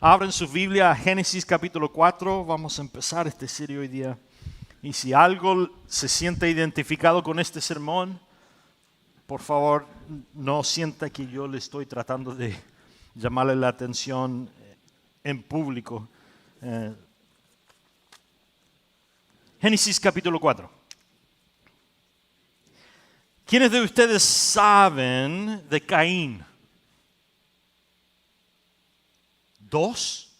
Abren su Biblia a Génesis capítulo 4. Vamos a empezar este serie hoy día. Y si algo se siente identificado con este sermón, por favor, no sienta que yo le estoy tratando de llamarle la atención en público. Génesis capítulo 4. ¿Quiénes de ustedes saben de Caín? ¿Dos?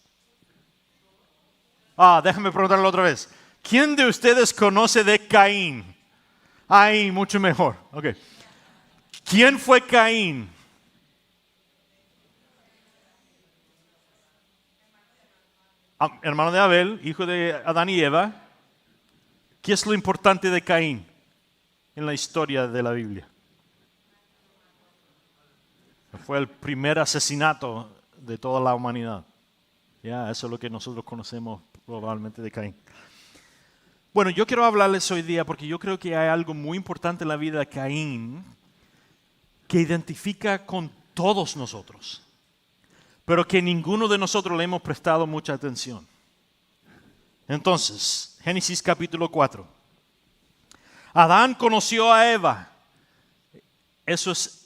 Déjame preguntarlo otra vez. ¿Quién de ustedes conoce de Caín? Ay, mucho mejor. Ok. ¿Quién fue Caín? Hermano de Abel, hijo de Adán y Eva. ¿Qué es lo importante de Caín en la historia de la Biblia? Fue el primer asesinato de toda la humanidad. Eso es lo que nosotros conocemos probablemente de Caín. Bueno, yo quiero hablarles hoy día porque yo creo que hay algo muy importante en la vida de Caín que identifica con todos nosotros, pero que ninguno de nosotros le hemos prestado mucha atención. Entonces, Génesis capítulo 4. Adán conoció a Eva. Eso es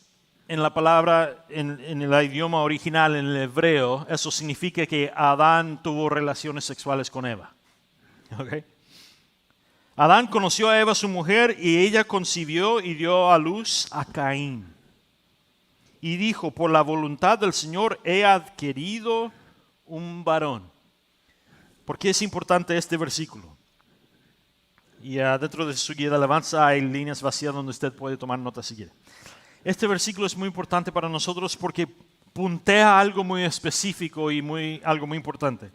en la palabra, en el idioma original, en el hebreo, eso significa que Adán tuvo relaciones sexuales con Eva. ¿Okay? Adán conoció a Eva, su mujer, y ella concibió y dio a luz a Caín. Y dijo, por la voluntad del Señor he adquirido un varón. ¿Por qué es importante este versículo? Y dentro de su guía de alabanza hay líneas vacías donde usted puede tomar notas si quiere. Este versículo es muy importante para nosotros porque puntea algo muy específico y algo muy importante.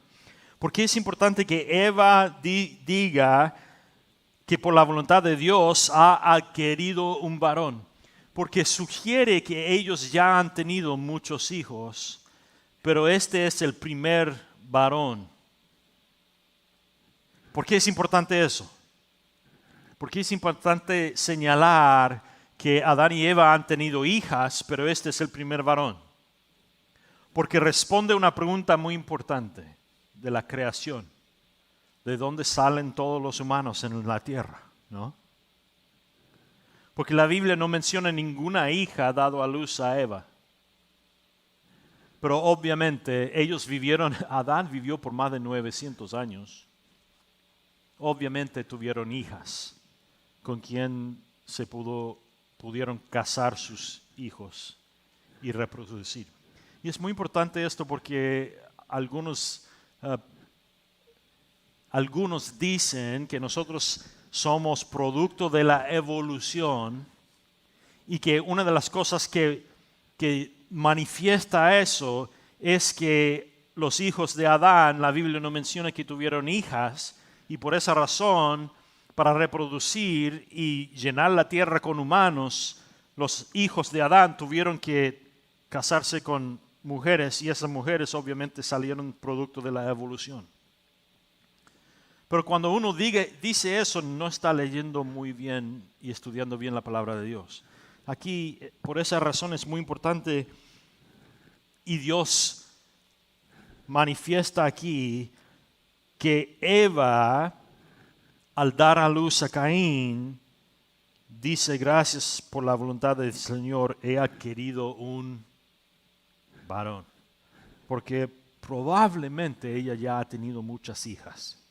Porque es importante que Eva diga que por la voluntad de Dios ha adquirido un varón. Porque sugiere que ellos ya han tenido muchos hijos, pero este es el primer varón. ¿Por qué es importante eso? Porque es importante señalar que Adán y Eva han tenido hijas, pero este es el primer varón. Porque responde a una pregunta muy importante de la creación. ¿De dónde salen todos los humanos en la tierra? ¿No? Porque la Biblia no menciona ninguna hija dado a luz a Eva. Pero obviamente ellos Adán vivió por más de 900 años. Obviamente tuvieron hijas con quien se pudieron casar sus hijos y reproducir. Y es muy importante esto porque algunos dicen que nosotros somos producto de la evolución y que una de las cosas que manifiesta eso es que los hijos de Adán, la Biblia no menciona que tuvieron hijas y por esa razón, para reproducir y llenar la tierra con humanos, los hijos de Adán tuvieron que casarse con mujeres y esas mujeres obviamente salieron producto de la evolución. Pero cuando uno dice eso, no está leyendo muy bien y estudiando bien la palabra de Dios. Aquí, por esa razón es muy importante y Dios manifiesta aquí que Eva, al dar a luz a Caín, dice, gracias por la voluntad del Señor, he adquirido un varón. Porque probablemente ella ya ha tenido muchas hijas.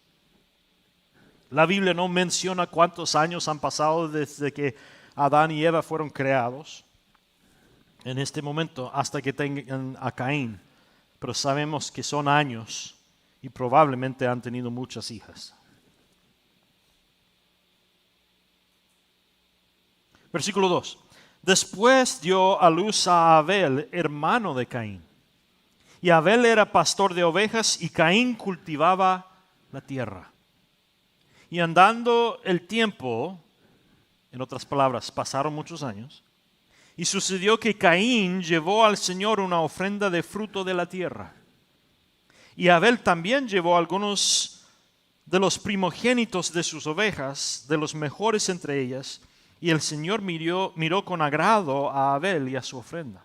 La Biblia no menciona cuántos años han pasado desde que Adán y Eva fueron creados en este momento hasta que tengan a Caín. Pero sabemos que son años y probablemente han tenido muchas hijas. Versículo 2. Después dio a luz a Abel, hermano de Caín. Y Abel era pastor de ovejas y Caín cultivaba la tierra. Y andando el tiempo, en otras palabras, pasaron muchos años, y sucedió que Caín llevó al Señor una ofrenda de fruto de la tierra. Y Abel también llevó algunos de los primogénitos de sus ovejas, de los mejores entre ellas, y el Señor miró con agrado a Abel y a su ofrenda.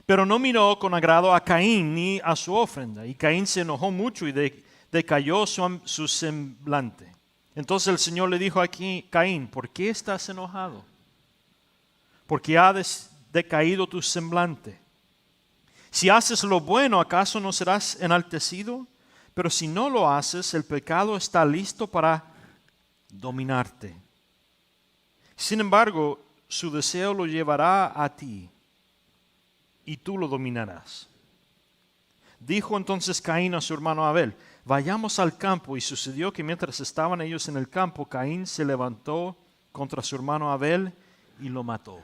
Pero no miró con agrado a Caín ni a su ofrenda. Y Caín se enojó mucho y decayó su semblante. Entonces el Señor le dijo aquí, Caín, ¿por qué estás enojado? Porque ha decaído tu semblante. Si haces lo bueno, ¿acaso no serás enaltecido? Pero si no lo haces, el pecado está listo para dominarte. Sin embargo, su deseo lo llevará a ti y tú lo dominarás. Dijo entonces Caín a su hermano Abel, vayamos al campo. Y sucedió que mientras estaban ellos en el campo, Caín se levantó contra su hermano Abel y lo mató.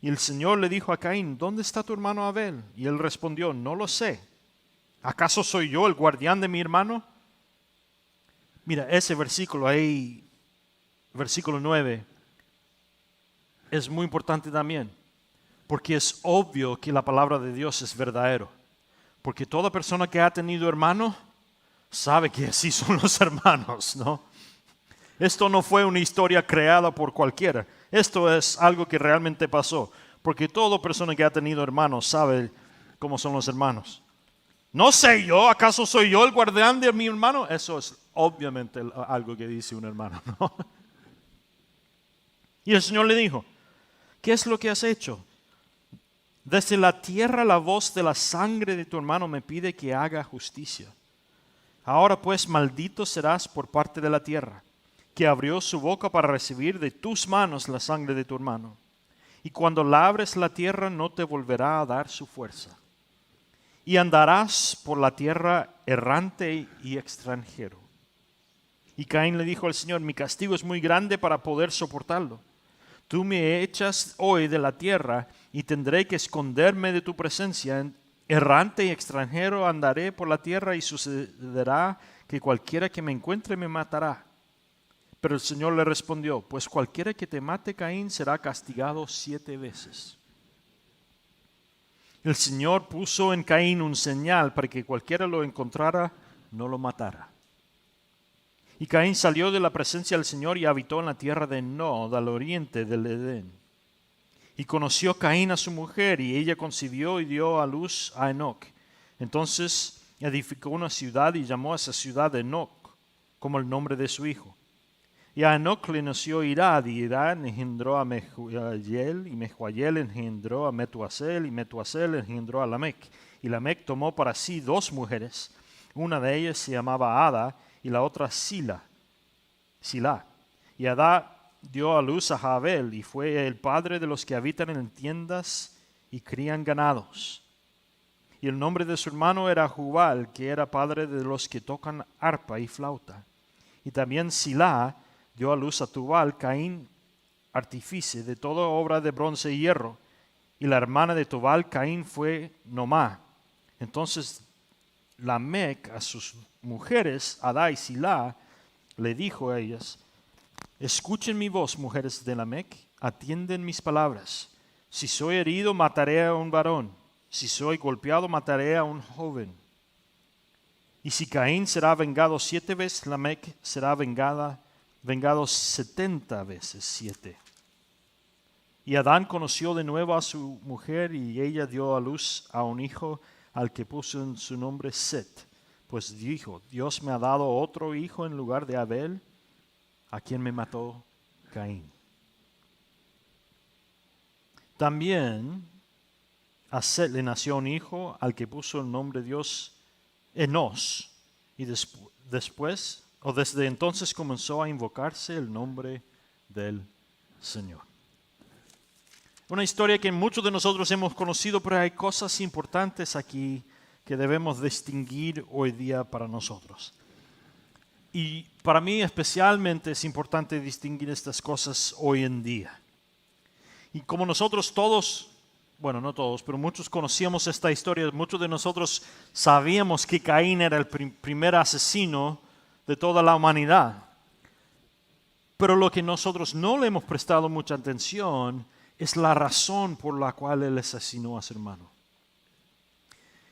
Y el Señor le dijo a Caín, ¿dónde está tu hermano Abel? Y él respondió, no lo sé. ¿Acaso soy yo el guardián de mi hermano? Mira, ese versículo ahí, versículo 9, es muy importante también, porque es obvio que la palabra de Dios es verdadero. Porque toda persona que ha tenido hermano sabe que así son los hermanos, ¿no? Esto no fue una historia creada por cualquiera. Esto es algo que realmente pasó. Porque toda persona que ha tenido hermanos sabe cómo son los hermanos. No sé yo, ¿acaso soy yo el guardián de mi hermano? Eso es obviamente algo que dice un hermano, ¿no? Y el Señor le dijo, ¿qué es lo que has hecho? Desde la tierra la voz de la sangre de tu hermano me pide que haga justicia. Ahora pues maldito serás por parte de la tierra, que abrió su boca para recibir de tus manos la sangre de tu hermano. Y cuando labres la tierra no te volverá a dar su fuerza. Y andarás por la tierra errante y extranjero. Y Caín le dijo al Señor, mi castigo es muy grande para poder soportarlo. Tú me echas hoy de la tierra y tendré que esconderme de tu presencia. Errante y extranjero andaré por la tierra y sucederá que cualquiera que me encuentre me matará. Pero el Señor le respondió, pues cualquiera que te mate, Caín, será castigado 7 veces. El Señor puso en Caín un señal para que cualquiera lo encontrara, no lo matara. Y Caín salió de la presencia del Señor y habitó en la tierra de Nod, al oriente del Edén. Y conoció Caín a su mujer, y ella concibió y dio a luz a Enoc. Entonces edificó una ciudad y llamó a esa ciudad Enoc, como el nombre de su hijo. Y a Enoc le nació Irad, y Irad engendró a Mehujael, y Mehujael engendró a Metuasel, y Metuasel engendró a Lamec. Y Lamec tomó para sí 2 mujeres. Una de ellas se llamaba Ada, y la otra Sila. Y Adá dio a luz a Jabel, y fue el padre de los que habitan en tiendas y crían ganados. Y el nombre de su hermano era Jubal, que era padre de los que tocan arpa y flauta. Y también Silá dio a luz a Tubal, Caín, artífice de toda obra de bronce y hierro. Y la hermana de Tubal, Caín, fue Nomá. Entonces Lamec a sus mujeres, Adá y Silá, le dijo a ellas, escuchen mi voz, mujeres de Lamec, atienden mis palabras. Si soy herido, mataré a un varón. Si soy golpeado, mataré a un joven. Y si Caín será vengado 7 veces, Lamec será vengado 70 veces 7. Y Adán conoció de nuevo a su mujer, y ella dio a luz a un hijo al que puso en su nombre Set. Pues dijo, Dios me ha dado otro hijo en lugar de Abel, a quien me mató Caín. También a Set le nació un hijo al que puso el nombre de Dios Enos. Y desde entonces comenzó a invocarse el nombre del Señor. Una historia que muchos de nosotros hemos conocido, pero hay cosas importantes aquí que debemos distinguir hoy día para nosotros. Y para mí especialmente es importante distinguir estas cosas hoy en día. Y como nosotros todos, bueno, no todos, pero muchos conocíamos esta historia, muchos de nosotros sabíamos que Caín era el primer asesino de toda la humanidad. Pero lo que nosotros no le hemos prestado mucha atención es la razón por la cual él asesinó a su hermano.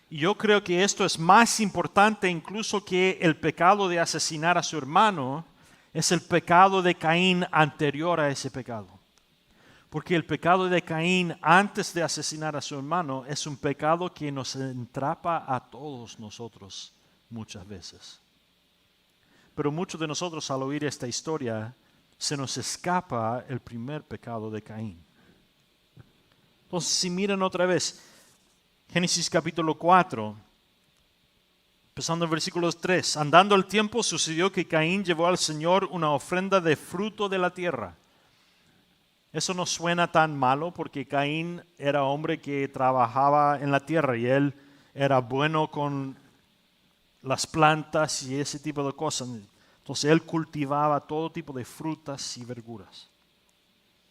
Y yo creo que esto es más importante incluso que el pecado de asesinar a su hermano, es el pecado de Caín anterior a ese pecado. Porque el pecado de Caín antes de asesinar a su hermano es un pecado que nos entrapa a todos nosotros muchas veces. Pero muchos de nosotros al oír esta historia se nos escapa el primer pecado de Caín. Entonces, si miran otra vez, Génesis capítulo 4, empezando en versículos 3. Andando el tiempo sucedió que Caín llevó al Señor una ofrenda de fruto de la tierra. Eso no suena tan malo porque Caín era hombre que trabajaba en la tierra y él era bueno con las plantas y ese tipo de cosas. Entonces él cultivaba todo tipo de frutas y verduras.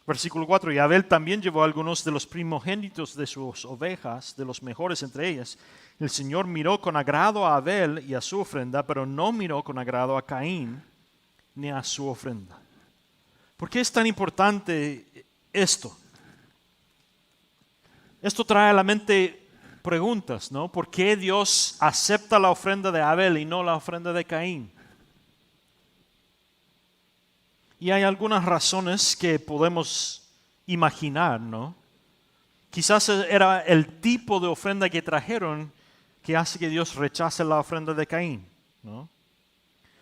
Versículo 4, y Abel también llevó algunos de los primogénitos de sus ovejas, de los mejores entre ellas. El Señor miró con agrado a Abel y a su ofrenda, pero no miró con agrado a Caín ni a su ofrenda. ¿Por qué es tan importante esto? Esto trae a la mente preguntas, ¿no? ¿Por qué Dios acepta la ofrenda de Abel y no la ofrenda de Caín? Y hay algunas razones que podemos imaginar, ¿no? Quizás era el tipo de ofrenda que trajeron que hace que Dios rechace la ofrenda de Caín, ¿no?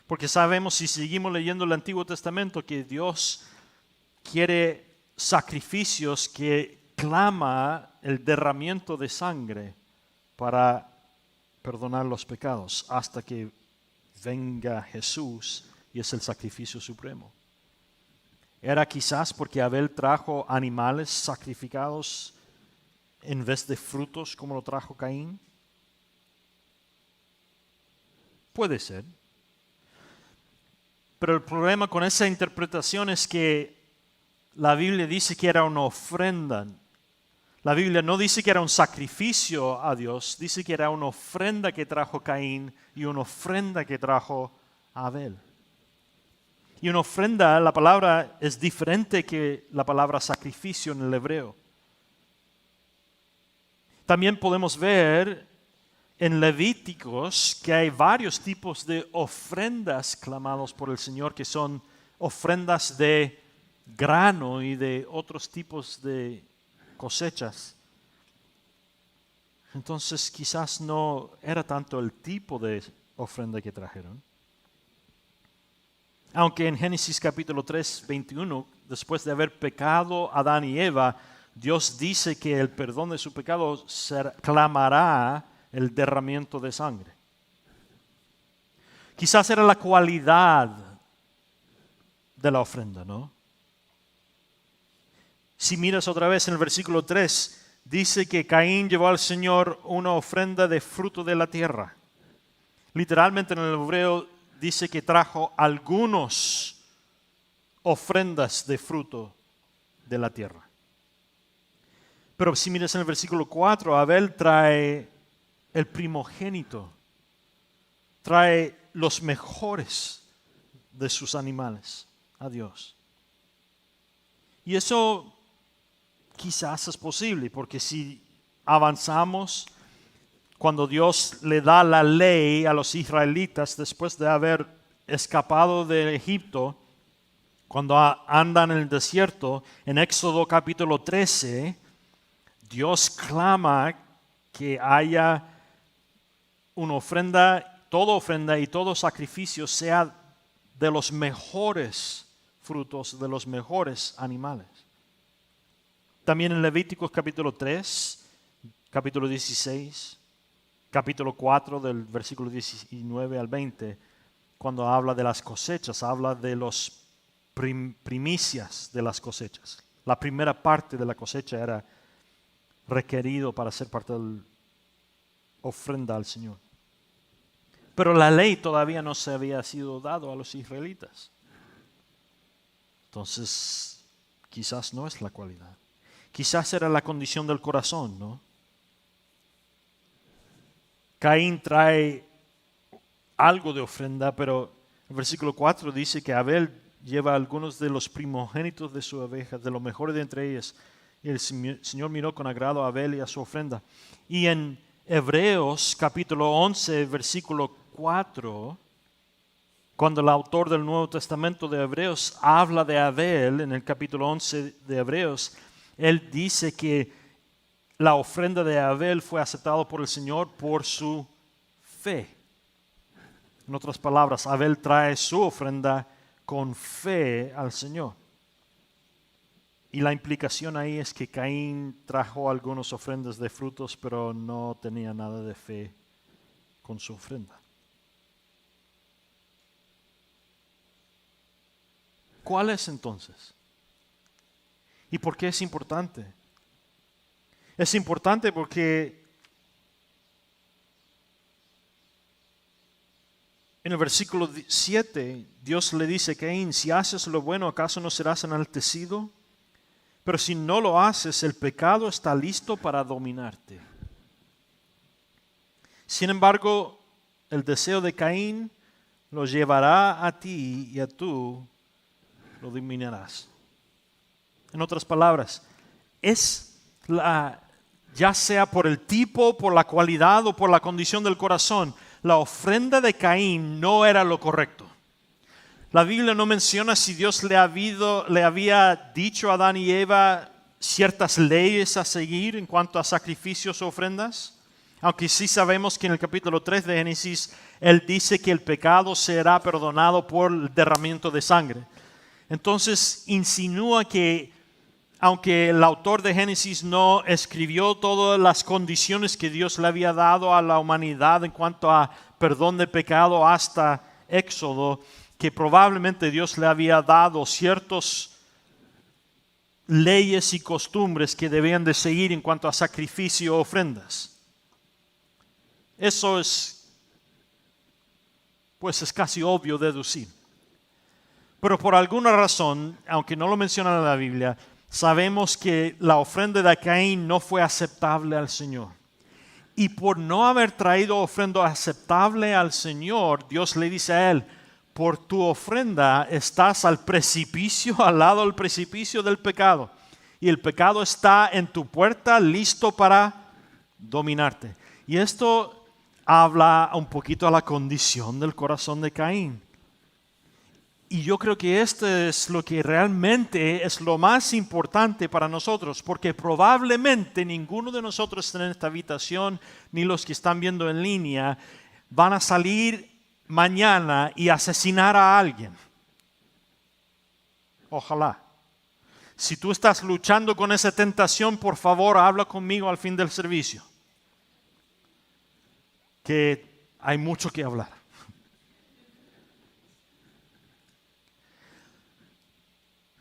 Porque sabemos, si seguimos leyendo el Antiguo Testamento, que Dios quiere sacrificios que clama el derramamiento de sangre para perdonar los pecados hasta que venga Jesús y es el sacrificio supremo. Era quizás porque Abel trajo animales sacrificados en vez de frutos como lo trajo Caín. Puede ser. Pero el problema con esa interpretación es que la Biblia dice que era una ofrenda. La Biblia no dice que era un sacrificio a Dios, dice que era una ofrenda que trajo Caín y una ofrenda que trajo Abel. Y una ofrenda, la palabra es diferente que la palabra sacrificio en el hebreo. También podemos ver en Levíticos que hay varios tipos de ofrendas clamados por el Señor, que son ofrendas de grano y de otros tipos de cosechas. Entonces quizás no era tanto el tipo de ofrenda que trajeron. Aunque en Génesis capítulo 3, 21, después de haber pecado Adán y Eva, Dios dice que el perdón de su pecado clamará el derramamiento de sangre. Quizás era la cualidad de la ofrenda, ¿no? Si miras otra vez en el versículo 3, dice que Caín llevó al Señor una ofrenda de fruto de la tierra. Literalmente en el hebreo dice que trajo algunos ofrendas de fruto de la tierra. Pero si miras en el versículo 4, Abel trae el primogénito, trae los mejores de sus animales a Dios. Y eso quizás es posible, porque si avanzamos, cuando Dios le da la ley a los israelitas después de haber escapado de Egipto, cuando andan en el desierto, en Éxodo capítulo 13, Dios clama que haya una ofrenda, toda y todo sacrificio sea de los mejores frutos, de los mejores animales. También en Levíticos capítulo 3, capítulo 16, capítulo 4 del versículo 19 al 20, cuando habla de las cosechas, habla de los primicias de las cosechas. La primera parte de la cosecha era requerido para ser parte de la ofrenda al Señor. Pero la ley todavía no se había sido dado a los israelitas. Entonces, quizás no es la cualidad. Quizás era la condición del corazón, ¿no? Caín trae algo de ofrenda, pero el versículo 4 dice que Abel lleva algunos de los primogénitos de su oveja, de los mejores de entre ellas. Y el Señor miró con agrado a Abel y a su ofrenda. Y en Hebreos capítulo 11, versículo 4, cuando el autor del Nuevo Testamento de Hebreos habla de Abel, en el capítulo 11 de Hebreos, Él dice que la ofrenda de Abel fue aceptada por el Señor por su fe. En otras palabras, Abel trae su ofrenda con fe al Señor. Y la implicación ahí es que Caín trajo algunas ofrendas de frutos, pero no tenía nada de fe con su ofrenda. ¿Cuál es entonces? ¿Y por qué es importante? Es importante porque en el versículo 7, Dios le dice a Caín, si haces lo bueno, ¿acaso no serás enaltecido? Pero si no lo haces, el pecado está listo para dominarte. Sin embargo, el deseo de Caín lo llevará a ti y a tú lo dominarás. En otras palabras, ya sea por el tipo, por la cualidad o por la condición del corazón, la ofrenda de Caín no era lo correcto. La Biblia no menciona si Dios le había dicho a Adán y Eva ciertas leyes a seguir en cuanto a sacrificios o ofrendas. Aunque sí sabemos que en el capítulo 3 de Génesis, Él dice que el pecado será perdonado por el derramamiento de sangre. Entonces insinúa que aunque el autor de Génesis no escribió todas las condiciones que Dios le había dado a la humanidad en cuanto a perdón de pecado hasta Éxodo, que probablemente Dios le había dado ciertas leyes y costumbres que debían de seguir en cuanto a sacrificio o ofrendas. Eso es casi obvio deducir. Pero por alguna razón, aunque no lo menciona en la Biblia, sabemos que la ofrenda de Caín no fue aceptable al Señor. Y por no haber traído ofrenda aceptable al Señor, Dios le dice a él, por tu ofrenda estás al precipicio, al lado del precipicio del pecado. Y el pecado está en tu puerta, listo para dominarte. Y esto habla un poquito a la condición del corazón de Caín. Y yo creo que esto es lo que realmente es lo más importante para nosotros, porque probablemente ninguno de nosotros en esta habitación, ni los que están viendo en línea, van a salir mañana y asesinar a alguien. Ojalá. Si tú estás luchando con esa tentación, por favor, habla conmigo al fin del servicio. Que hay mucho que hablar.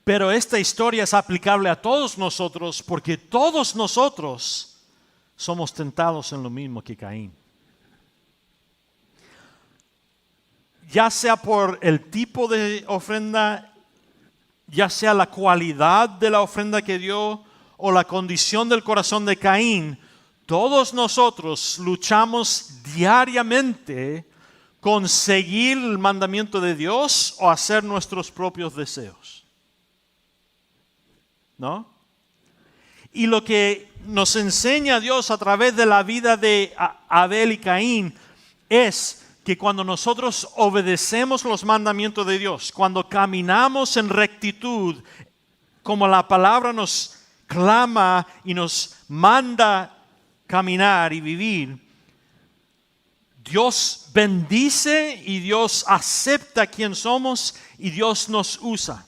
Pero esta historia es aplicable a todos nosotros porque todos nosotros somos tentados en lo mismo que Caín. Ya sea por el tipo de ofrenda, ya sea la cualidad de la ofrenda que dio o la condición del corazón de Caín, todos nosotros luchamos diariamente con seguir el mandamiento de Dios o hacer nuestros propios deseos. ¿No? Y lo que nos enseña Dios a través de la vida de Abel y Caín es que cuando nosotros obedecemos los mandamientos de Dios, cuando caminamos en rectitud, como la palabra nos clama y nos manda caminar y vivir, Dios bendice y Dios acepta quién somos y Dios nos usa.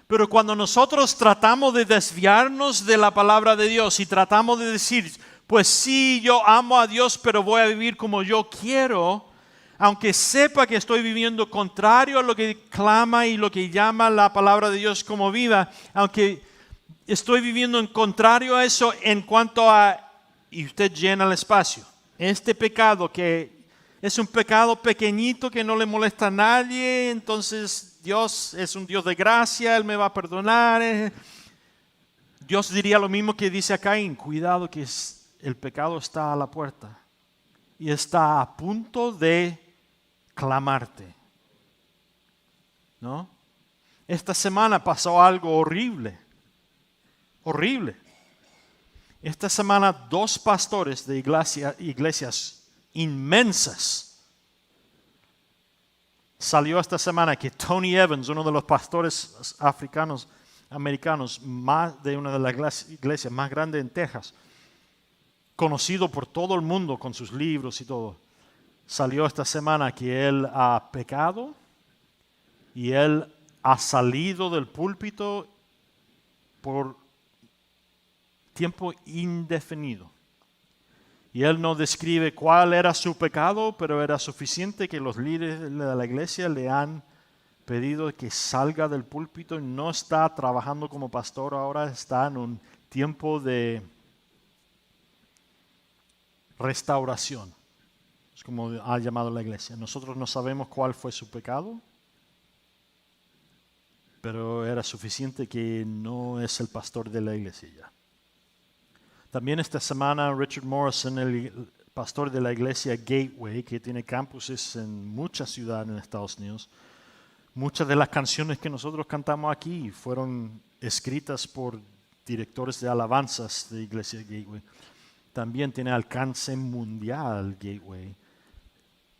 Pero cuando nosotros tratamos de desviarnos de la palabra de Dios y tratamos de decir, pues sí, yo amo a Dios, pero voy a vivir como yo quiero, aunque sepa que estoy viviendo contrario a lo que clama y lo que llama la palabra de Dios como viva, aunque estoy viviendo en contrario a eso en cuanto a, y usted llena el espacio, este pecado que es un pecado pequeñito que no le molesta a nadie, entonces Dios es un Dios de gracia, Él me va a perdonar. Dios diría lo mismo que dice a Caín, cuidado que el pecado está a la puerta y está a punto de clamarte. ¿No? Esta semana pasó algo horrible, horrible. Esta semana 2 pastores de iglesias inmensas. Salió esta semana que Tony Evans, uno de los pastores africanos americanos, más de una de las iglesias más grandes en Texas, conocido por todo el mundo con sus libros y todo, salió esta semana que él ha pecado y él ha salido del púlpito por tiempo indefinido. Y él no describe cuál era su pecado, pero era suficiente que los líderes de la iglesia le han pedido que salga del púlpito y no está trabajando como pastor, ahora está en un tiempo de restauración. Es como ha llamado la iglesia. Nosotros no sabemos cuál fue su pecado, pero era suficiente que no es el pastor de la iglesia ya. También esta semana Richard Morrison, el pastor de la iglesia Gateway, que tiene campuses en muchas ciudades en Estados Unidos, muchas de las canciones que nosotros cantamos aquí fueron escritas por directores de alabanzas de iglesia Gateway. También tiene alcance mundial Gateway.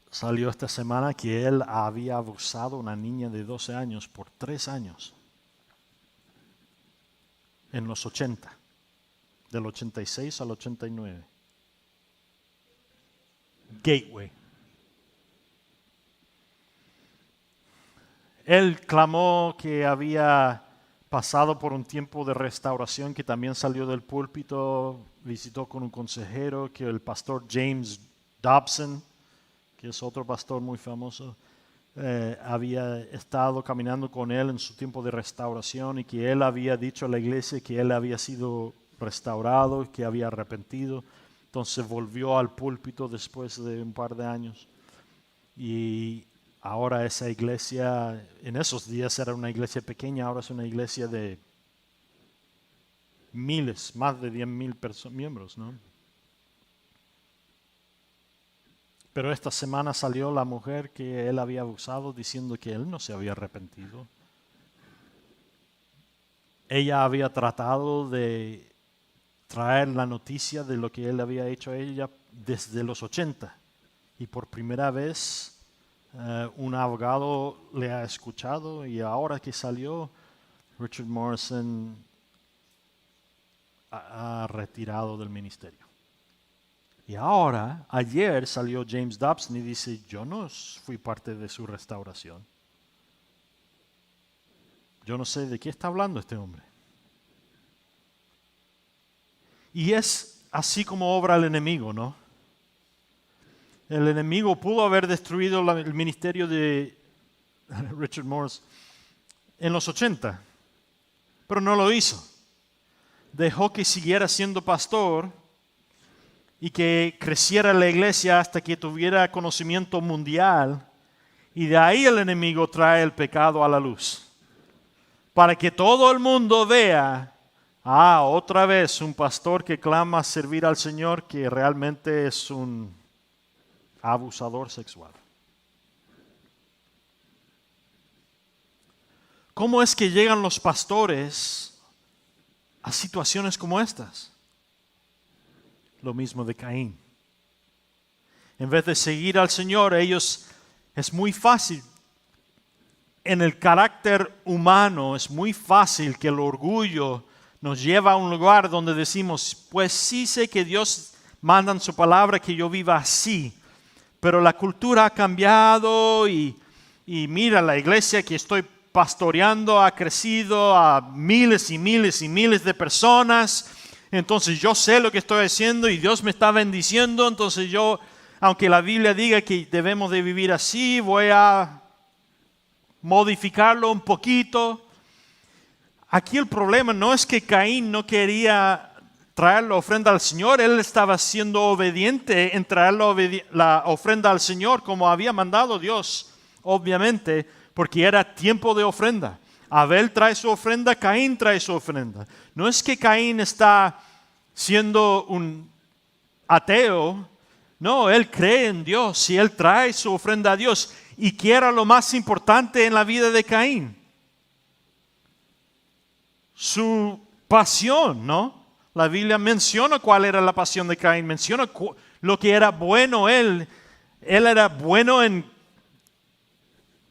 Salió esta semana que él había abusado a una niña de 12 años por 3 años. En los 80. Del 86 al 89. Gateway. Él clamó que había pasado por un tiempo de restauración, que también salió del púlpito, visitó con un consejero, que el pastor James Dobson, que es otro pastor muy famoso, había estado caminando con él en su tiempo de restauración y que él había dicho a la iglesia que él había sido restaurado, que había arrepentido. Entonces volvió al púlpito después de un par de años. Y ahora esa iglesia, en esos días era una iglesia pequeña, ahora es una iglesia de miles, más de 10,000 miembros, ¿no? Pero esta semana salió la mujer que él había abusado diciendo que él no se había arrepentido. Ella había tratado de traer la noticia de lo que él había hecho a ella desde los 80. Y por primera vez un abogado le ha escuchado y ahora que salió, Richard Morrison ha retirado del ministerio. Y ahora, ayer salió James Dobson y dice, yo no fui parte de su restauración. Yo no sé de qué está hablando este hombre. Y es así como obra el enemigo, ¿no? El enemigo pudo haber destruido el ministerio de Richard Morris en los 80, pero no lo hizo. Dejó que siguiera siendo pastor y que creciera la iglesia hasta que tuviera conocimiento mundial. Y de ahí el enemigo trae el pecado a la luz. Para que todo el mundo vea, otra vez un pastor que clama servir al Señor que realmente es un abusador sexual. ¿Cómo es que llegan los pastores a situaciones como estas? Lo mismo de Caín. En vez de seguir al Señor, es muy fácil. En el carácter humano es muy fácil que el orgullo nos lleve a un lugar donde decimos, pues sí sé que Dios manda en su palabra que yo viva así, pero la cultura ha cambiado y mira, la iglesia que estoy pastoreando ha crecido a miles y miles y miles de personas. Entonces yo sé lo que estoy haciendo y Dios me está bendiciendo. Entonces yo, aunque la Biblia diga que debemos de vivir así, voy a modificarlo un poquito. Aquí el problema no es que Caín no quería traer la ofrenda al Señor. Él estaba siendo obediente en traer la ofrenda al Señor como había mandado Dios, obviamente, porque era tiempo de ofrenda. Abel trae su ofrenda, Caín trae su ofrenda. No es que Caín está siendo un ateo, no, él cree en Dios y él trae su ofrenda a Dios. ¿Y qué era lo más importante en la vida de Caín? Su pasión, ¿no? La Biblia menciona cuál era la pasión de Caín, menciona lo que era bueno él. Él era bueno en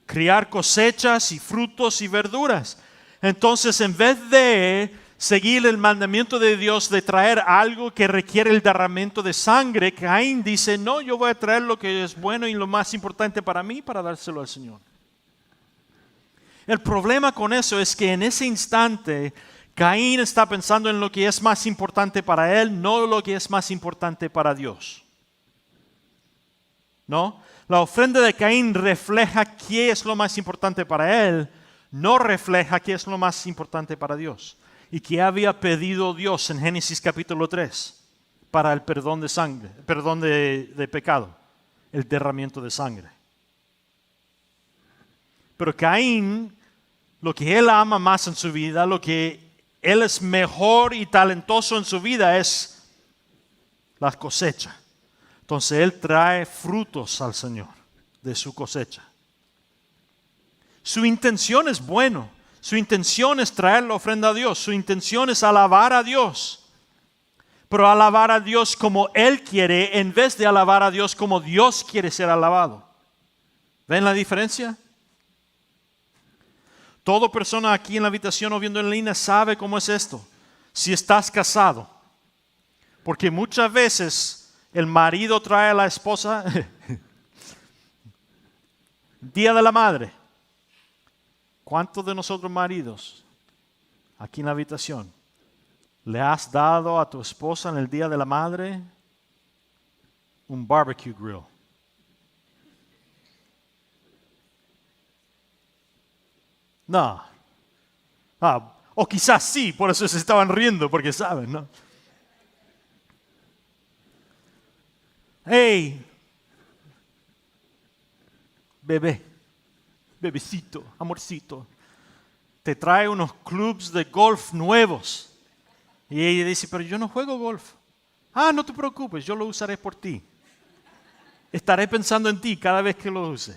criar cosechas y frutos y verduras. Entonces, en vez de seguir el mandamiento de Dios de traer algo que requiere el derramamiento de sangre, Caín dice, no, yo voy a traer lo que es bueno y lo más importante para mí para dárselo al Señor. El problema con eso es que en ese instante Caín está pensando en lo que es más importante para él, no lo que es más importante para Dios. ¿No? La ofrenda de Caín refleja qué es lo más importante para él, no refleja qué es lo más importante para Dios. ¿Y qué había pedido Dios en Génesis capítulo 3 para el perdón de sangre, perdón de pecado? El derramamiento de sangre. Pero Caín, lo que él ama más en su vida, lo que él es mejor y talentoso en su vida es la cosecha. Entonces él trae frutos al Señor de su cosecha. Su intención es bueno. Su intención es traer la ofrenda a Dios. Su intención es alabar a Dios. Pero alabar a Dios como Él quiere en vez de alabar a Dios como Dios quiere ser alabado. ¿Ven la diferencia? Toda persona aquí en la habitación o viendo en línea sabe cómo es esto. Si estás casado. Porque muchas veces el marido trae a la esposa Día de la Madre. ¿Cuántos de nosotros maridos aquí en la habitación le has dado a tu esposa en el Día de la Madre un barbecue grill? No. O quizás sí, por eso se estaban riendo, porque saben, ¿no? Hey, bebecito, amorcito, te trae unos clubs de golf nuevos. Y ella dice, pero yo no juego golf. No te preocupes, yo lo usaré por ti. Estaré pensando en ti cada vez que lo use.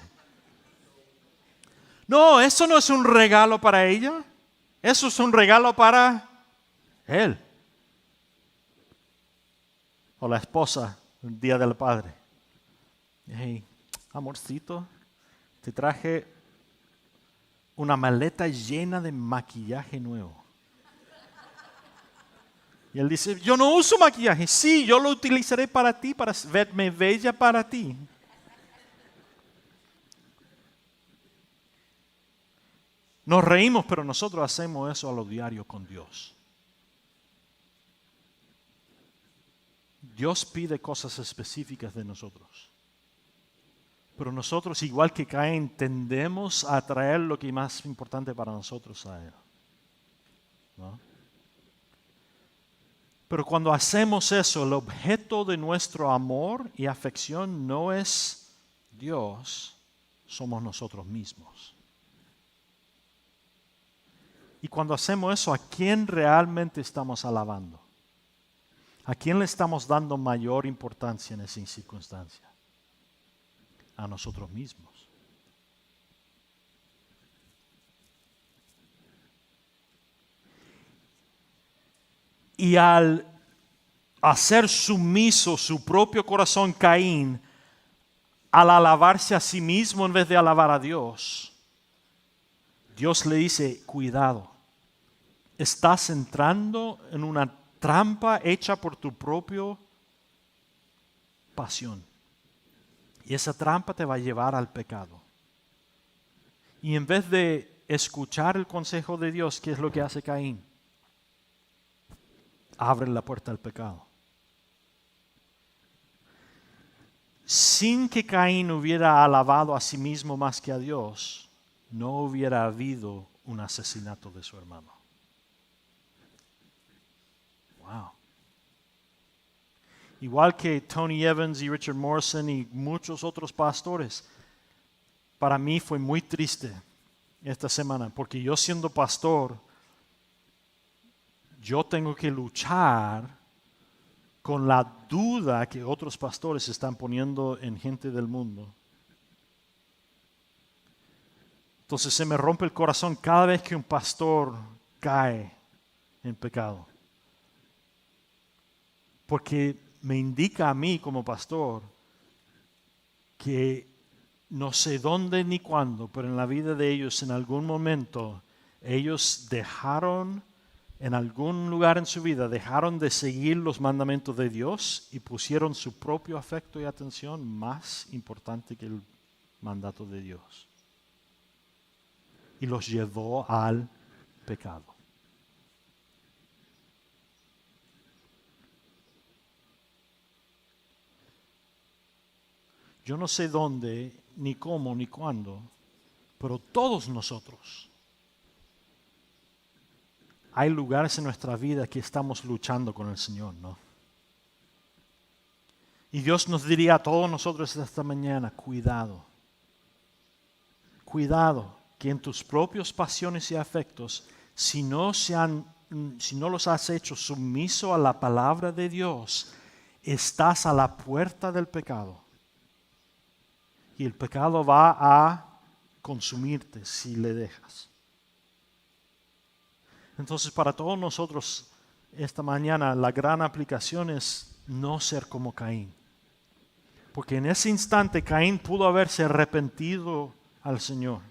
No, eso no es un regalo para ella. Eso es un regalo para él. O la esposa, el Día del Padre. Hey, amorcito, te traje una maleta llena de maquillaje nuevo. Y él dice, yo no uso maquillaje. Sí, yo lo utilizaré para ti, para verme bella para ti. Nos reímos, pero nosotros hacemos eso a lo diario con Dios. Dios pide cosas específicas de nosotros. Pero nosotros, igual que Caín, tendemos a traer lo que es más importante para nosotros a Él. ¿No? Pero cuando hacemos eso, el objeto de nuestro amor y afección no es Dios, somos nosotros mismos. Y cuando hacemos eso, ¿a quién realmente estamos alabando? ¿A quién le estamos dando mayor importancia en esa circunstancia? A nosotros mismos. Y al hacer sumiso su propio corazón Caín, al alabarse a sí mismo en vez de alabar a Dios, Dios le dice, cuidado, estás entrando en una trampa hecha por tu propia pasión. Y esa trampa te va a llevar al pecado. Y en vez de escuchar el consejo de Dios, ¿qué es lo que hace Caín? Abre la puerta al pecado. Sin que Caín hubiera alabado a sí mismo más que a Dios, no hubiera habido un asesinato de su hermano. Wow. Igual que Tony Evans y Richard Morrison y muchos otros pastores, para mí fue muy triste esta semana, porque yo siendo pastor, yo tengo que luchar con la duda que otros pastores están poniendo en gente del mundo. Entonces se me rompe el corazón cada vez que un pastor cae en pecado. Porque me indica a mí como pastor que no sé dónde ni cuándo, pero en la vida de ellos en algún momento Ellos dejaron, en algún lugar en su vida, dejaron de seguir los mandamientos de Dios y pusieron su propio afecto y atención más importante que el mandato de Dios. Y los llevó al pecado. Yo no sé dónde, ni cómo, ni cuándo, pero todos nosotros hay lugares en nuestra vida que estamos luchando con el Señor, ¿no? Y Dios nos diría a todos nosotros esta mañana, cuidado, que en tus propios pasiones y afectos, si no los has hecho sumiso a la palabra de Dios, estás a la puerta del pecado. Y el pecado va a consumirte si le dejas. Entonces, para todos nosotros, esta mañana, la gran aplicación es no ser como Caín. Porque en ese instante Caín pudo haberse arrepentido al Señor.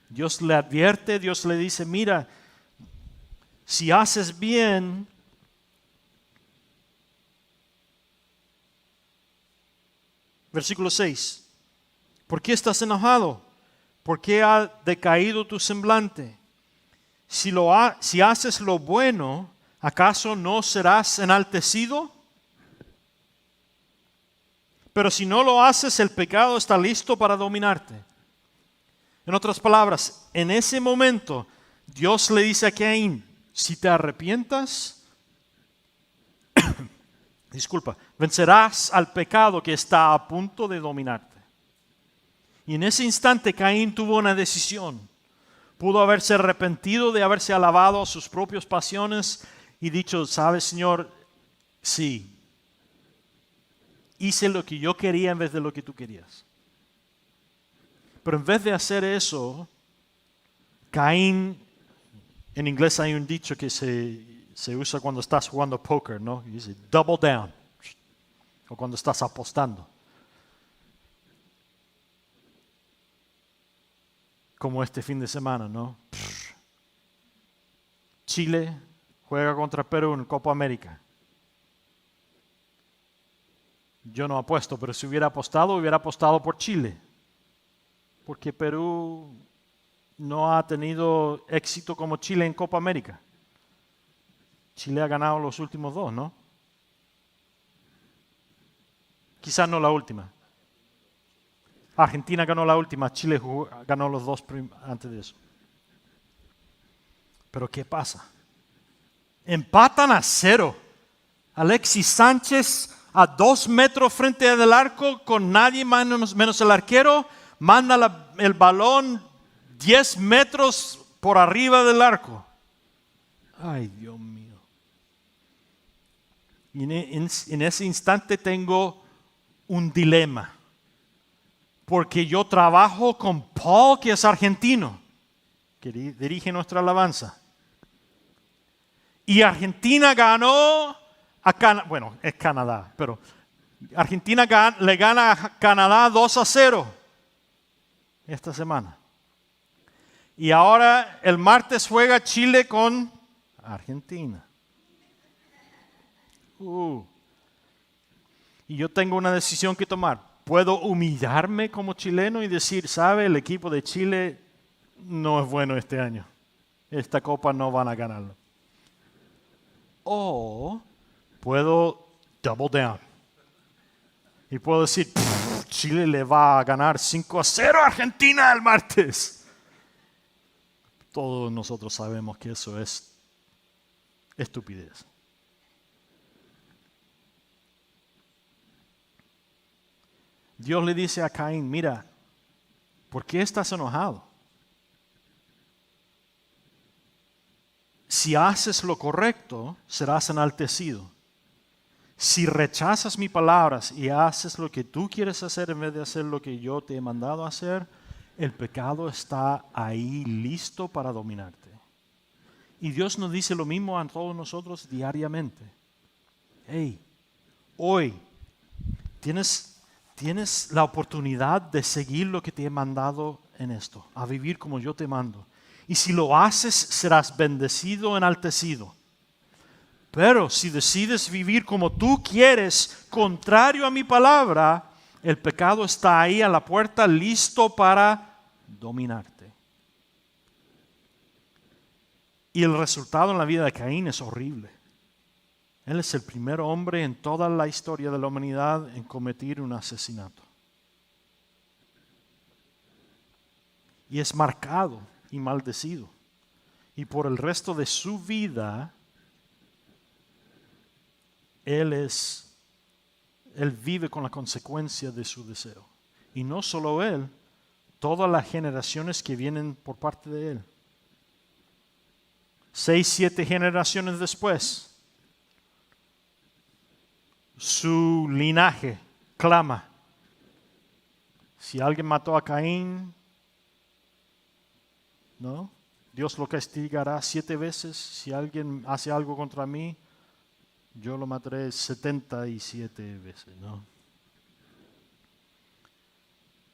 Dios le advierte, Dios le dice, mira, si haces bien, versículo 6, ¿por qué estás enojado? ¿Por qué ha decaído tu semblante? Si haces lo bueno, ¿acaso no serás enaltecido? Pero si no lo haces, el pecado está listo para dominarte. En otras palabras, en ese momento, Dios le dice a Caín, si te arrepientas, vencerás al pecado que está a punto de dominarte. Y en ese instante Caín tuvo una decisión. Pudo haberse arrepentido de haberse alabado a sus propias pasiones y dicho, ¿sabes, Señor? Sí, hice lo que yo quería en vez de lo que tú querías. Pero en vez de hacer eso, Caín, en inglés hay un dicho que se usa cuando estás jugando póker, ¿no? Y dice, double down. O cuando estás apostando. Como este fin de semana, ¿no? Chile juega contra Perú en Copa América. Yo no apuesto, pero si hubiera apostado por Chile. Porque Perú no ha tenido éxito como Chile en Copa América. Chile ha ganado los últimos dos, ¿no? Quizás no la última. Argentina ganó la última, Chile ganó los dos antes de eso. Pero ¿qué pasa? Empatan a 0. Alexis Sánchez a 2 metros frente del arco con nadie menos el arquero, manda el balón 10 metros por arriba del arco. Ay, Dios mío. Y en ese instante tengo un dilema. Porque yo trabajo con Paul, que es argentino, que dirige nuestra alabanza. Y Argentina ganó a Canadá, bueno, es Canadá, pero Argentina le gana a Canadá 2-0 esta semana. Y ahora el martes juega Chile con Argentina. Y yo tengo una decisión que tomar. ¿Puedo humillarme como chileno y decir, sabe, el equipo de Chile no es bueno este año? Esta copa no van a ganarlo. O puedo double down. Y puedo decir, Chile le va a ganar 5-0 a Argentina el martes. Todos nosotros sabemos que eso es estupidez. Dios le dice a Caín, mira, ¿por qué estás enojado? Si haces lo correcto, serás enaltecido. Si rechazas mis palabras y haces lo que tú quieres hacer en vez de hacer lo que yo te he mandado hacer, el pecado está ahí listo para dominarte. Y Dios nos dice lo mismo a todos nosotros diariamente. Hey, hoy tienes la oportunidad de seguir lo que te he mandado en esto, a vivir como yo te mando. Y si lo haces, serás bendecido, enaltecido. Pero si decides vivir como tú quieres, contrario a mi palabra, el pecado está ahí a la puerta, listo para dominarte. Y el resultado en la vida de Caín es horrible. Él es el primer hombre en toda la historia de la humanidad en cometer un asesinato. Y es marcado y maldecido. Y por el resto de su vida, él vive con la consecuencia de su deseo. Y no solo él, todas las generaciones que vienen por parte de él. 6, 7 generaciones después, su linaje clama. Si alguien mató a Caín, ¿no? Dios lo castigará 7 veces. Si alguien hace algo contra mí, yo lo mataré 77 veces, ¿no?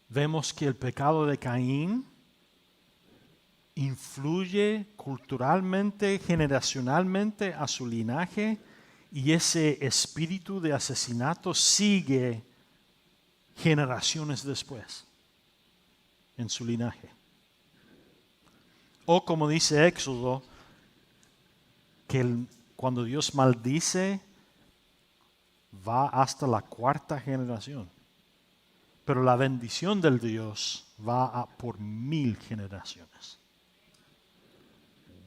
Vemos que el pecado de Caín influye culturalmente, generacionalmente a su linaje, y ese espíritu de asesinato sigue generaciones después en su linaje. O como dice Éxodo, que cuando Dios maldice, va hasta la 4ª generación. Pero la bendición del Dios va por 1000 generaciones.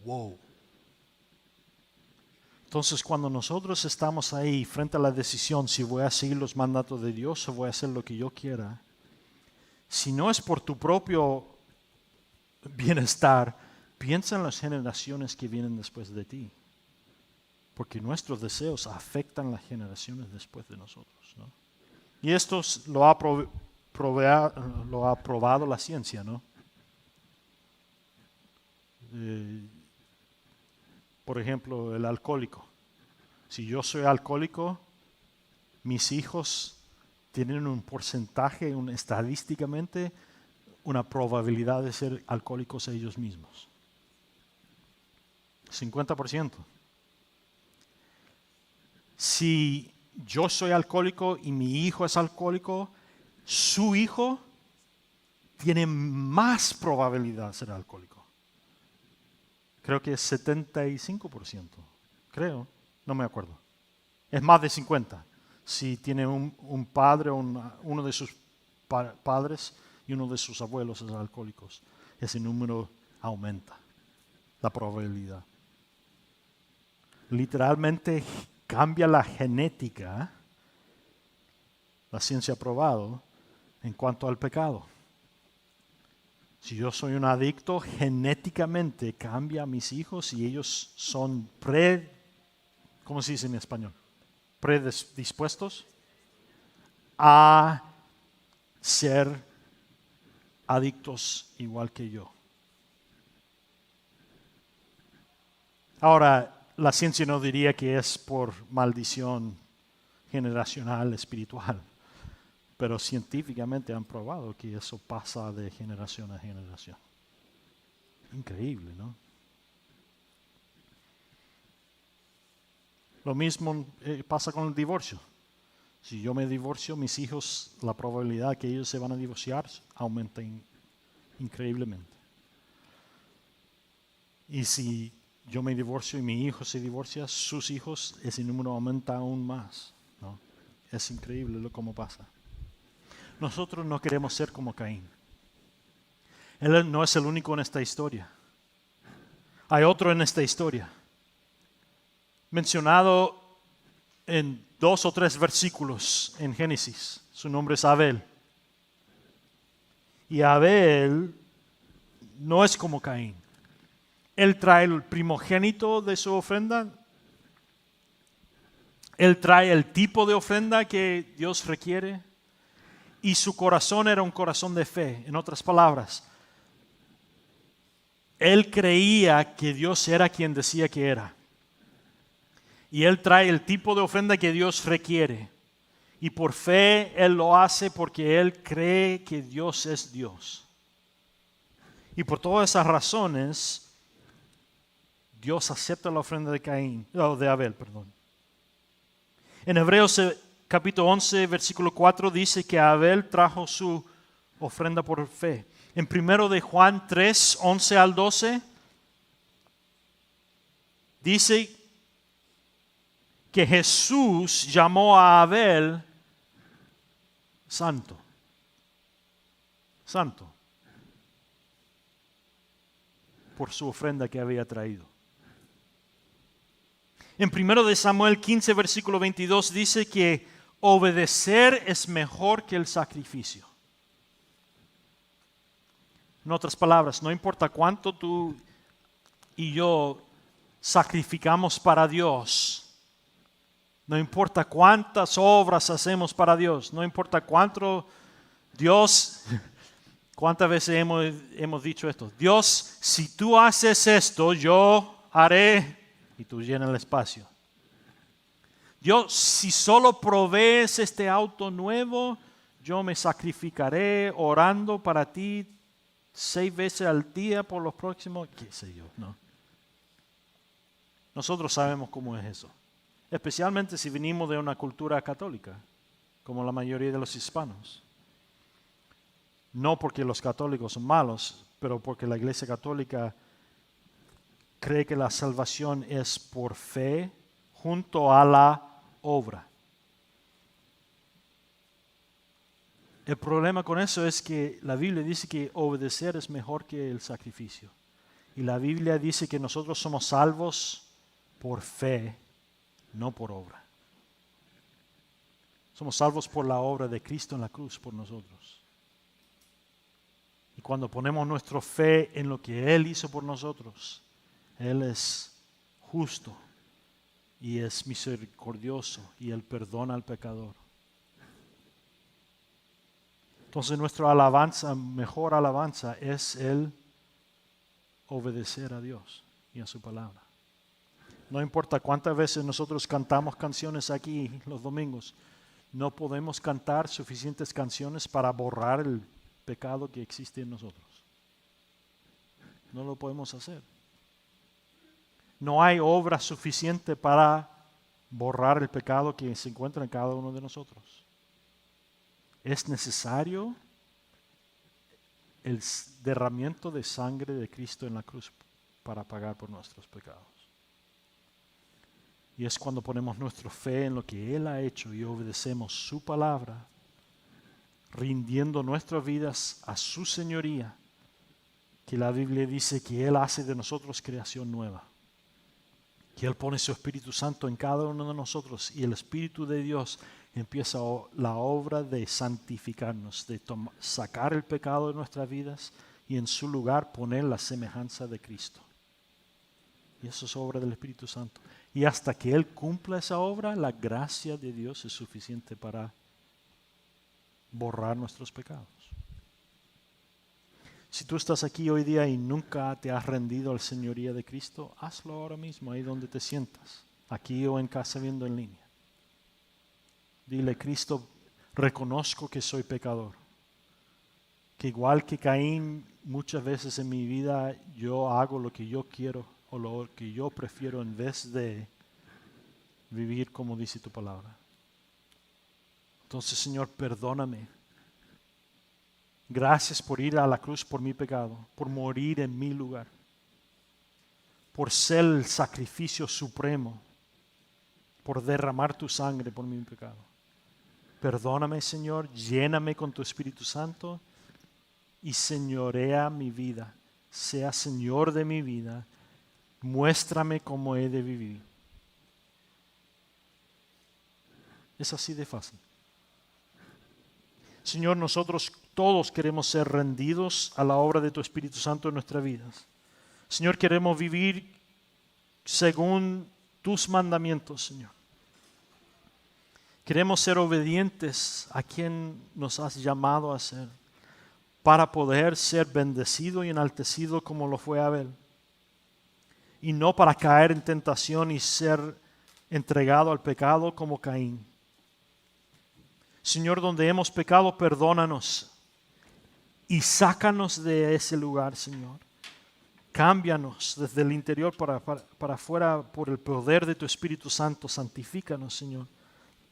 Wow. Entonces, cuando nosotros estamos ahí frente a la decisión si voy a seguir los mandatos de Dios o voy a hacer lo que yo quiera, si no es por tu propio bienestar, piensa en las generaciones que vienen después de ti. Porque nuestros deseos afectan las generaciones después de nosotros, ¿no? Y esto lo ha probado la ciencia, ¿no? Por ejemplo, el alcohólico. Si yo soy alcohólico, mis hijos tienen un porcentaje, estadísticamente, una probabilidad de ser alcohólicos ellos mismos. 50%. Si yo soy alcohólico y mi hijo es alcohólico, su hijo tiene más probabilidad de ser alcohólico. Creo que es 75%. Creo, no me acuerdo. Es más de 50. Si tiene un padre o uno de sus padres y uno de sus abuelos es alcohólicos, ese número aumenta, la probabilidad. Literalmente cambia la genética, la ciencia ha probado, en cuanto al pecado. Si yo soy un adicto, genéticamente cambia a mis hijos y ellos son ¿cómo se dice en español? Predispuestos a ser adictos igual que yo. Ahora, la ciencia no diría que es por maldición generacional espiritual, pero científicamente han probado que eso pasa de generación a generación. Increíble, ¿no? Lo mismo pasa con el divorcio. Si yo me divorcio, mis hijos, la probabilidad que ellos se van a divorciar aumenta increíblemente. Y si yo me divorcio y mi hijo se divorcia, sus hijos, ese número aumenta aún más, ¿no? Es increíble cómo pasa. Nosotros no queremos ser como Caín. Él no es el único en esta historia. Hay otro en esta historia, mencionado en 2 o 3 versículos en Génesis. Su nombre es Abel. Y Abel no es como Caín. Él trae el primogénito de su ofrenda. Él trae el tipo de ofrenda que Dios requiere. Y su corazón era un corazón de fe. En otras palabras, él creía que Dios era quien decía que era. Y él trae el tipo de ofrenda que Dios requiere. Y por fe él lo hace porque él cree que Dios es Dios. Y por todas esas razones, Dios acepta la ofrenda de Abel, perdón. En Hebreos capítulo 11, versículo 4 dice que Abel trajo su ofrenda por fe. En 1 de Juan 3, 11 al 12, dice que Jesús llamó a Abel santo. Santo. Por su ofrenda que había traído. En 1 de Samuel 15, versículo 22 dice que obedecer es mejor que el sacrificio. En otras palabras, no importa cuánto tú y yo sacrificamos para Dios, no importa cuántas obras hacemos para Dios, no importa cuántas veces hemos dicho esto, Dios, si tú haces esto, yo haré, y tú llenas el espacio. Dios, si solo provees este auto nuevo, yo me sacrificaré orando para ti 6 veces al día por los próximos, qué sé yo, no. Nosotros sabemos cómo es eso, especialmente si venimos de una cultura católica, como la mayoría de los hispanos. No porque los católicos son malos, pero porque la Iglesia Católica cree que la salvación es por fe junto a la obra. El problema con eso es que la Biblia dice que obedecer es mejor que el sacrificio. Y la Biblia dice que nosotros somos salvos por fe, no por obra. Somos salvos por la obra de Cristo en la cruz por nosotros. Y cuando ponemos nuestra fe en lo que Él hizo por nosotros, Él es justo y es misericordioso y Él perdona al pecador. Entonces nuestra alabanza, mejor alabanza, es el obedecer a Dios y a su palabra. No importa cuántas veces nosotros cantamos canciones aquí los domingos, no podemos cantar suficientes canciones para borrar el pecado que existe en nosotros. No lo podemos hacer. No hay obra suficiente para borrar el pecado que se encuentra en cada uno de nosotros. Es necesario el derramamiento de sangre de Cristo en la cruz para pagar por nuestros pecados. Y es cuando ponemos nuestra fe en lo que Él ha hecho y obedecemos su palabra, rindiendo nuestras vidas a su señoría, que la Biblia dice que Él hace de nosotros creación nueva. Que Él pone su Espíritu Santo en cada uno de nosotros y el Espíritu de Dios empieza la obra de santificarnos, de sacar el pecado de nuestras vidas y en su lugar poner la semejanza de Cristo. Y eso es obra del Espíritu Santo. Y hasta que Él cumpla esa obra, la gracia de Dios es suficiente para borrar nuestros pecados. Si tú estás aquí hoy día y nunca te has rendido al señoría de Cristo, hazlo ahora mismo, ahí donde te sientas, aquí o en casa viendo en línea. Dile, Cristo, reconozco que soy pecador, que igual que Caín, muchas veces en mi vida yo hago lo que yo quiero o lo que yo prefiero en vez de vivir como dice tu palabra. Entonces, Señor, perdóname. Gracias por ir a la cruz por mi pecado, por morir en mi lugar, por ser el sacrificio supremo, por derramar tu sangre por mi pecado. Perdóname, Señor, lléname con tu Espíritu Santo y señorea mi vida. Sea Señor de mi vida, muéstrame cómo he de vivir. Es así de fácil. Señor, nosotros todos queremos ser rendidos a la obra de tu Espíritu Santo en nuestras vidas. Señor, queremos vivir según tus mandamientos, Señor. Queremos ser obedientes a quien nos has llamado a ser, para poder ser bendecido y enaltecido como lo fue Abel. Y no para caer en tentación y ser entregado al pecado como Caín. Señor, donde hemos pecado, perdónanos. y sácanos de ese lugar, Señor. Cámbianos desde el interior para afuera por el poder de tu Espíritu Santo. Santifícanos, Señor.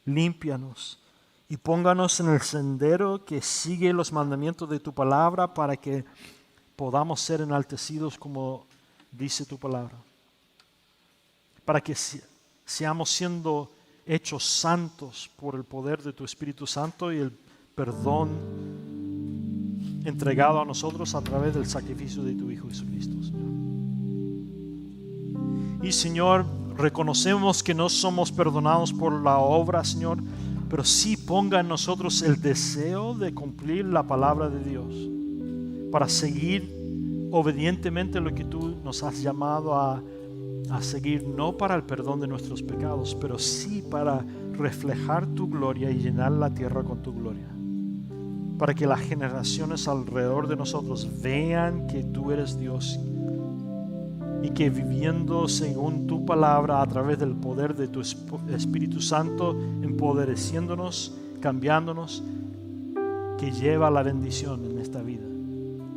Límpianos y pónganos en el sendero que sigue los mandamientos de tu palabra para que podamos ser enaltecidos como dice tu palabra. Para que seamos siendo hechos santos por el poder de tu Espíritu Santo y el perdón entregado a nosotros a través del sacrificio de tu Hijo Jesucristo, Señor. Y Señor, reconocemos que no somos perdonados por la obra, Señor, pero sí ponga en nosotros el deseo de cumplir la palabra de Dios, para seguir obedientemente lo que tú nos has llamado a seguir, no para el perdón de nuestros pecados, pero sí para reflejar tu gloria y llenar la tierra con tu gloria, para que las generaciones alrededor de nosotros vean que tú eres Dios y que viviendo según tu palabra a través del poder de tu Espíritu Santo, empodereciéndonos, cambiándonos, que lleva la bendición en esta vida,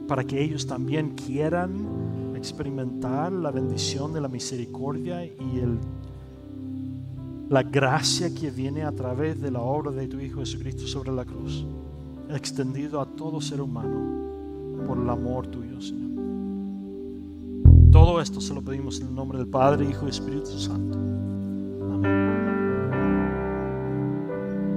para que ellos también quieran experimentar la bendición de la misericordia y la gracia que viene a través de la obra de tu Hijo Jesucristo sobre la cruz, extendido a todo ser humano por el amor tuyo, Señor. Todo esto se lo pedimos en el nombre del Padre, Hijo y Espíritu Santo.